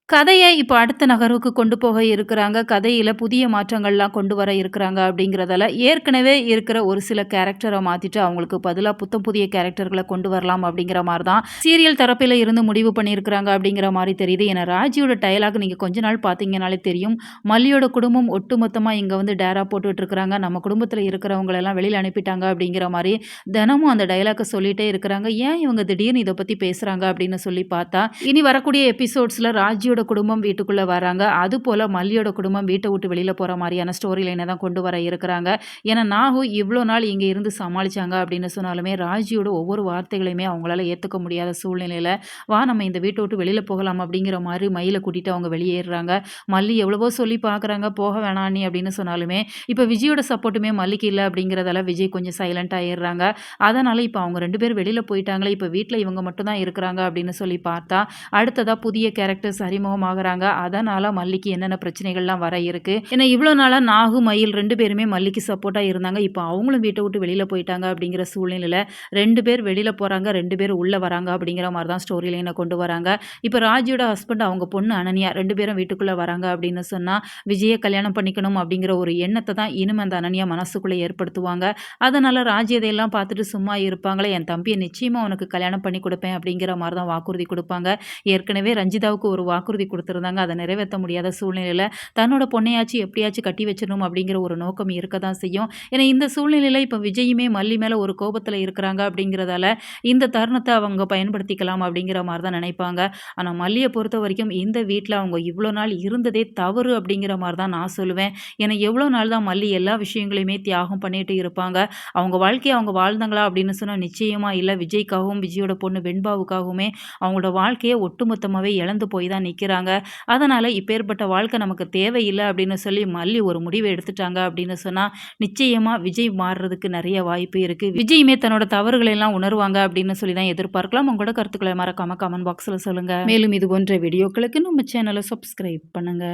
கதைய இப்ப அடுத்த நகர்வுக்கு கொண்டு போக இருக்கிறாங்க. கதையில புதிய மாற்றங்கள்லாம் கொண்டு வர இருக்கிறாங்க அப்படிங்கிறதால, ஏற்கனவே இருக்கிற ஒரு சில கேரக்டர மாத்திட்டு, அவங்களுக்கு பதிலா புத்தம் புதிய கேரக்டர்கள கொண்டு வரலாம் அப்படிங்கிற மாரி தான் சீரியல் தரப்பில இருந்து முடிவு பண்ணியிருக்கிறாங்க அப்படிங்கிற மாரி தெரியுது. ஏன்னா ராஜியோட டயலாக் நீங்க கொஞ்ச நாள் பார்த்தீங்கனாலே தெரியும். மல்லியோட குடும்பம் ஒட்டுமொத்தமா இங்க வந்து டேரா போட்டுட்டு இருக்கிறாங்க. நம்ம குடும்பத்தில இருக்கிறவங்களெல்லாம் வெளியில அனுப்பிட்டாங்க அப்படிங்கிற மாரி தினமும் அந்த டயலாக்க சொல்லிட்டே இருக்கிறாங்க. ஏன் இவங்க திடீர்னு இத பத்தி பேசுறாங்க அப்படின்னு சொல்லி பார்த்தா, இனி வரக்கூடிய எபிசோட்ஸ்ல ராஜியோட குடும்பம் வீட்டுக்குள்ள வராங்க. அதுபோல மல்லியோட குடும்பம் வீட்ட விட்டு வெளியில போற மாரியான ஸ்டோரி லைன தான் கொண்டு வர இருக்கிறாங்க. ஏன்னா, நாகு இவ்ளோ நாள் இங்க இருந்து சமாளிச்சாங்க அப்படின்னு சொன்னாலுமே, ராஜியோட ஒவ்வொரு வார்த்தைகளையுமே அவங்களால ஏத்துக்க முடியாத சூழ்நிலையில, "வா நம்ம இந்த வீட்ட விட்டு வெளியில போகலாம்" அப்படிங்கிற மாரி மயில கூட்டிட்டு அவங்க வெளியேறுறாங்க. மல்லி எவ்வளவோ சொல்லி பார்க்குறாங்க, "போக வேணாம் அண்ணி" அப்படின்னு சொன்னாலுமே, இப்ப விஜயோட சப்போர்ட்டுமே மல்லிக்கு இல்ல அப்படிங்கிறதால விஜய் கொஞ்சம் சைலண்ட் ஆயிடுறாங்க. அதனால இப்ப அவங்க 2 பேரும் வெளியில போயிட்டாங்களே, இப்ப வீட்ல இவங்க மட்டும் தான் இருக்கிறாங்க அப்படின்னு சொல்லி பார்த்தா, அடுத்ததா புதிய கேரக்டர்ஸ் அறிமுகமாகுறாங்க. அதனால மல்லிக்கு என்னென்ன பிரச்சனைகள்லாம் வர இருக்கு. ஏன்னா இவ்ளோ நாளா நாகு, மயில் 2 பேருமே மல்லிக்கு சப்போர்ட்டா இருந்தாங்க. இப்ப அவங்களும் வீட்ட விட்டு வெளியில போயிட்டாங்க அப்படிங்கிற சூழ்நிலையில 2 பேர் வெளியில போறாங்க, 2 பேர் உள்ள வராங்க அப்படிங்கிற மாரி தான் ஸ்டோரி லைன கொண்டு வராங்க. இப்ப ராஜியோட ஹஸ்பண்ட் அவங்க பொண்ணு அனன்யா 2 பேரும் வீட்டுக்குள்ள வராங்க அப்படின்னு சொன்னா, விஜய கல்யாணம் பண்ணிக்கணும் அப்படிங்கிற ஒரு எண்ணத்த தான் இனிமே அந்த அனன்யா மனசுக்குள்ள ஏற்படுத்துவாங்க. அதனால ராஜி இதையெல்லாம் பார்த்துட்டு சும்மா இருப்பாங்களா, என் தம்பிய நிச்சயமா உனக்கு கல்யாணம் பண்ணி குடுப்பேன் அப்படிங்கிற மாரி தான் வாக்குறுதி குடுப்பாங்க. ஏற்கனவே ரஞ்சிதாவுக்கு ஒரு வாக்குறுதி குடுத்திருந்தாங்க. அத நிறைவேத்த முடியாத சூழ்நிலையில, தன்னோட பொண்ணையாச்சும் எப்படியாச்சும் கட்டி வச்சிரணும் அப்படிங்கிற ஒரு நோக்கம் இருக்க தான் செய்யும். ஏன்னா இந்த சூழ்நிலையில இப்ப விஜயுமே மல்லி மேல ஒரு கோபத்துல இருக்கிறாங்க அப்படிங்கிறதால, இந்த தருணத்த அவங்க பயன்படுத்திக்கலாம் அப்படிங்கிற மாரி தான் நினைப்பாங்க. ஆனா மல்லிய பொறுத்தவரைக்கும் இந்த வீட்ல அவங்க இவ்ளோ நாள் இருந்ததே தவறு அப்படிங்கிற மாரி தான் நான் சொல்லுவேன். ஏன்னா எவ்ளோ நாள் தான் மல்லி எல்லா விஷயங்களையுமே தியாகம் பண்ணிட்டு இருப்பாங்க. அவங்க வாழ்க்கைய அவங்க வாழ்ந்தாங்களா அப்படின்னு சொன்னா நிச்சயமா இல்ல. விஜய்க்காகவும், விஜயோட பொண்ணு வெண்பாவுக்காகவுமே அவங்களோட வாழ்க்கைய ஒட்டுமொத்தமாவே இழந்து போய் தான் நிக்கிறாங்க. அதனால இப்பேற்பட்ட வாழ்க்கை நமக்கு தேவையில்ல அப்படின்னு சொல்லி மல்லி ஒரு முடிவு எடுத்துட்டாங்க அப்படின்னு சொன்னா, நிச்சயமா விஜய் மாறுறதுக்கு நெறைய வாய்ப்பு இருக்கு. விஜயுமே தன்னோட தவறுகளை எல்லாம் உணருவாங்க அப்படின்னு சொல்லி தான் எதிர்பார்க்கலாம். உங்களோட கருத்துக்கள மறக்காம கமெண்ட் பாக்ஸ்ல சொல்லுங்க. மேலும் இது போன்ற வீடியோக்களுக்கு நம்ம சேனல சப்ஸ்கிரைப் பண்ணுங்க.